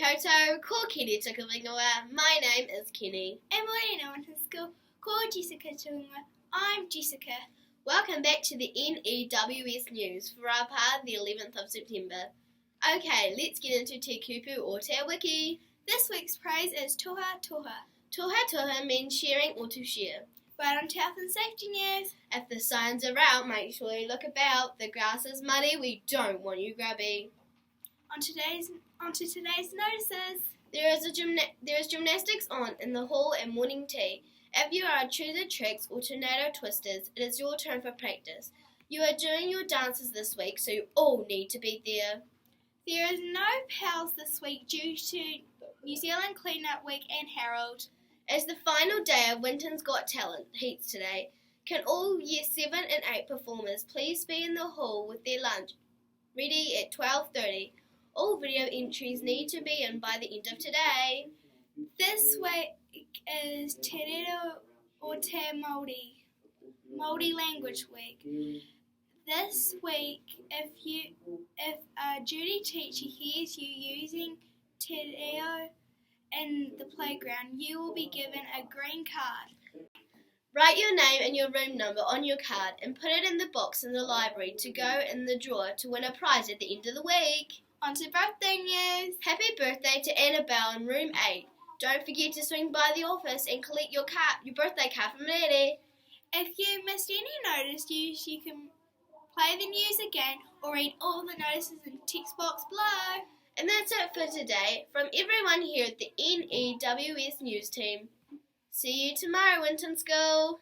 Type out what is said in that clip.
koutou, ko Kiri tukavingawa. My name is Kenny. And morning, Winton School. Called Jessica Tunga. I'm Jessica. Welcome back to the N.E.W.S news for Raapa, the 11th of September. Okay, let's get into te Kupu or te wiki. This week's phrase is Tohatoha. Tohatoha means sharing or to share. Right on to health and safety news. If the signs are out, make sure you look about. The grass is muddy, we don't want you grubby. On to today's notices. There is gymnastics on in the hall and morning tea. If you are a chooser tricks or tornado twisters, it is your turn for practice. You are doing your dances this week, so you all need to be there. There is no PALS this week due to New Zealand Clean-Up Week and Herald. It's the final day of Winton's Got Talent heats today. Can all Year 7 and 8 performers please be in the hall with their lunch ready at 12:30? All video entries need to be in by the end of today. This week is theTornado or te Māori Language Week. This week, if a duty teacher hears you using theTornado in the playground, you will be given a green card. Write your name and your room number on your card and put it in the box in the library to go in the drawer to win a prize at the end of the week. On to birthday news. Happy birthday to N.E.W.S in room 8. Don't forget to swing by the office and collect your birthday card from Daddy. If you missed any notice, you can play the news again or read all the notices in the text box below. And that's it for today from everyone here at the N.E.W.S news team. See you tomorrow, Winton School.